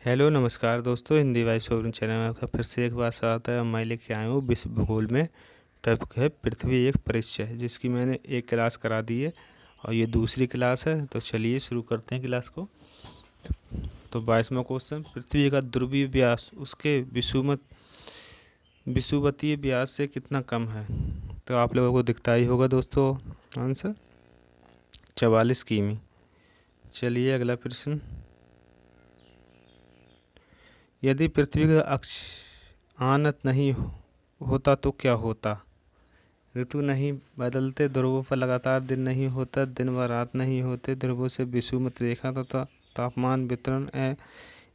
Hello नमस्कार दोस्तों, Hindi vice oven channel में आपका फिर से एक बार स्वागत है। मैं लेके आया हूँ विश्व भूगोल में टॉपिक है पृथ्वी एक परिचय, जिसकी मैंने एक क्लास करा दी है और ये दूसरी क्लास है। तो चलिए शुरू करते हैं क्लास को। तो 22वां क्वेश्चन, पृथ्वी का ध्रुवीय व्यास उसके विषुवतीय व्यास से कितना कम है? तो आप लोगों को दिखता ही होगा दोस्तों आंसर 44 किमी। चलिए अगला प्रश्न, यदि पृथ्वी का अक्ष आनत नहीं होता तो क्या होता? ऋतु नहीं बदलते, ध्रुवों पर लगातार दिन नहीं होता, दिन व रात नहीं होते, ध्रुवों से विषुवत रेखा तथा तापमान वितरण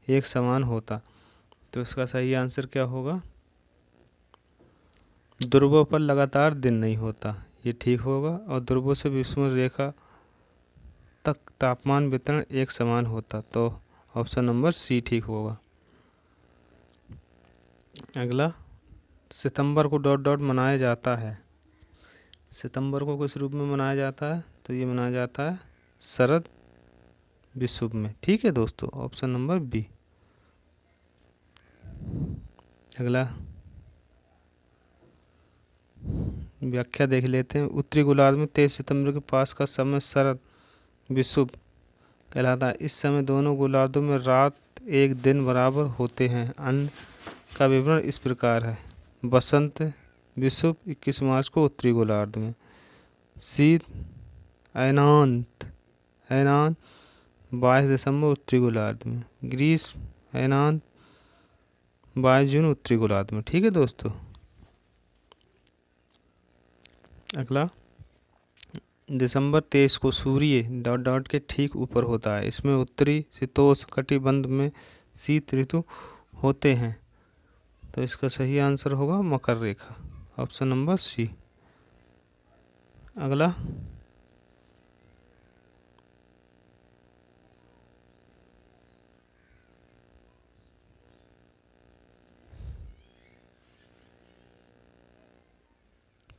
एक समान होता। तो इसका सही आंसर क्या होगा? ध्रुवों पर लगातार दिन नहीं होता, ये ठीक होगा। और ध्रुवों से विषुवत रेखा तक तापमान वितरण एक समान होता, तो ऑप्शन नंबर सी ठीक होगा। अगला, सितंबर को डॉट डॉट मनाया जाता है। सितंबर को किस रूप में मनाया जाता है? तो ये मनाया जाता है शरद विषुव में। ठीक है दोस्तों, ऑप्शन नंबर बी। अगला व्याख्या देख लेते हैं। उत्तरी गोलार्ध में 23 सितंबर के पास का समय शरद विषुव कहलाता है। इस समय दोनों गोलार्धों में रात एक दिन बराबर होते हैं। अन्य का विवरण इस प्रकार है। बसंत विषुव 21 मार्च को उत्तरी गोलार्ध में। शीत अयनांत अयनांत 22 दिसंबर उत्तरी गोलार्ध में। ग्रीष्म अयनांत 22 जून उत्तरी गोलार्ध में। ठीक है दोस्तों। अगला, दिसंबर 23 को सूर्य डॉट डॉट के ठीक ऊपर होता है। इसमें उत्तरी शीतोष्ण कटिबंध में शीत ऋतु होते हैं। तो इसका सही आंसर होगा मकर रेखा, ऑप्शन नंबर सी। अगला,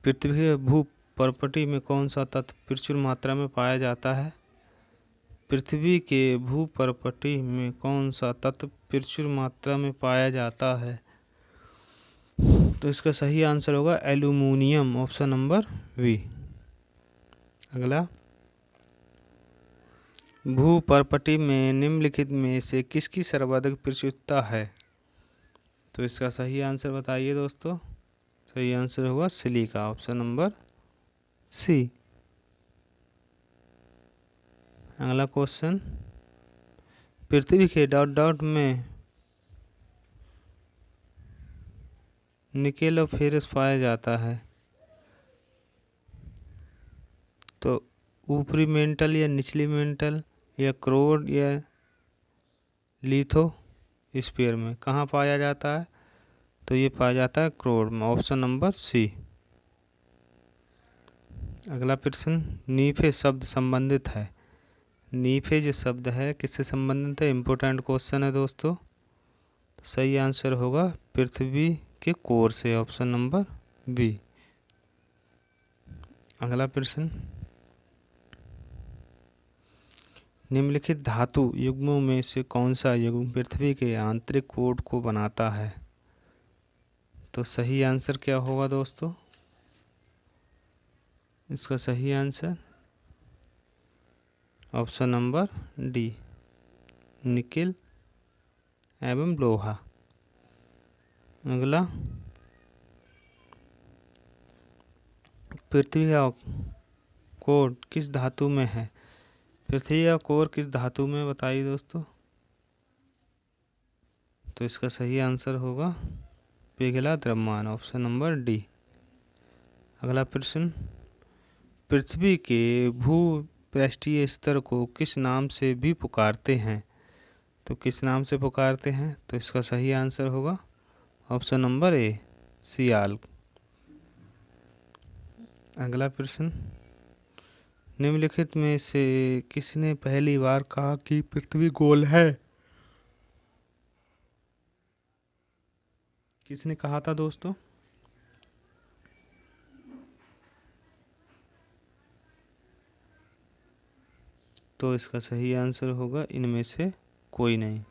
पृथ्वी के भू परपटी में कौन सा तत्व प्रचुर मात्रा में पाया जाता है? पृथ्वी के भू परपटी में कौन सा तत्व प्रचुर मात्रा में पाया जाता है? तो इसका सही आंसर होगा एल्यूमिनियम, ऑप्शन नंबर बी। अगला, भू परपटी में निम्नलिखित में से किसकी सर्वाधिक प्रचुरता है? तो इसका सही आंसर बताइए दोस्तों। सही आंसर होगा सिलिका, ऑप्शन नंबर सी। अगला क्वेश्चन, पृथ्वी के डॉट डॉट में निकेल और फेरस पाया जाता है। तो ऊपरी मेंटल या निचली मेंटल या क्रोड या लिथो स्फीयर में कहाँ पाया जाता है? तो ये पाया जाता है क्रोड में, ऑप्शन नंबर सी। अगला प्रश्न, नीफे शब्द संबंधित है। नीफे जो शब्द है किससे संबंधित है? इम्पोर्टेंट क्वेश्चन है दोस्तों। सही आंसर होगा पृथ्वी के कोर से, ऑप्शन नंबर बी। अगला प्रश्न, निम्नलिखित धातु युग्मों में से कौन सा युग्म पृथ्वी के आंतरिक कोर को बनाता है? तो सही आंसर क्या होगा दोस्तों? इसका सही answer option number D, nickel एवं लोहा। अगला, पृथ्वी का कोर किस धातु में है? पृथ्वी का कोर किस धातु में, बताइए दोस्तों। तो इसका सही आंसर होगा पिघला द्रव्यमान, ऑप्शन नंबर डी। अगला प्रश्न, पृथ्वी के भू पृष्ठीय स्तर को किस नाम से भी पुकारते हैं? तो किस नाम से पुकारते हैं? तो इसका सही आंसर होगा ऑप्शन नंबर ए, सियाल। अगला प्रश्न, निम्नलिखित में से किसने पहली बार कहा कि पृथ्वी गोल है? किसने कहा था दोस्तों? तो इसका सही आंसर होगा इनमें से कोई नहीं।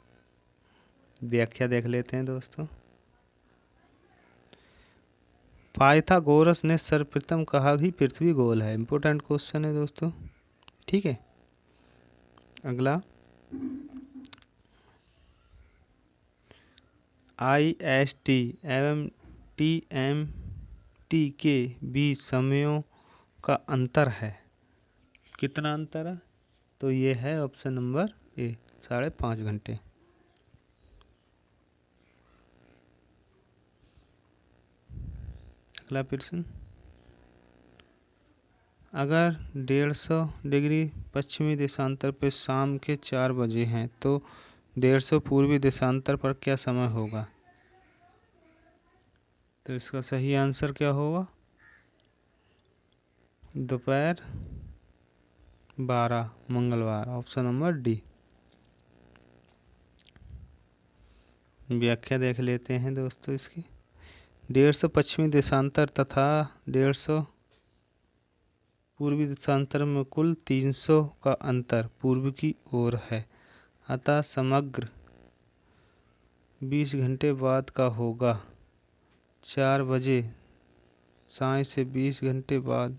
व्याख्या देख लेते हैं दोस्तों। पाइथागोरस ने सर्वप्रथम कहा कि पृथ्वी गोल है। इंपॉर्टेंट क्वेश्चन है दोस्तों, ठीक है। अगला, IST एवं TMT के बीच समयों का अंतर है। कितना अंतर है? तो ये है ऑप्शन नंबर ए, 5.5 घंटे। अगला प्रश्न, अगर 150 डिग्री पश्चिमी देशांतर पर शाम के 4 बजे हैं तो 150 पूर्वी देशांतर पर क्या समय होगा? तो इसका सही आंसर क्या होगा? दोपहर 12, मंगलवार, ऑप्शन नंबर डी। व्याख्या देख लेते हैं दोस्तों इसकी। 150 पश्चिमी देशांतर तथा 150 पूर्वी देशांतर में कुल 300 का अंतर पूर्व की ओर है, अतः समग्र 20 घंटे बाद का होगा। 4 बजे साय से 20 घंटे बाद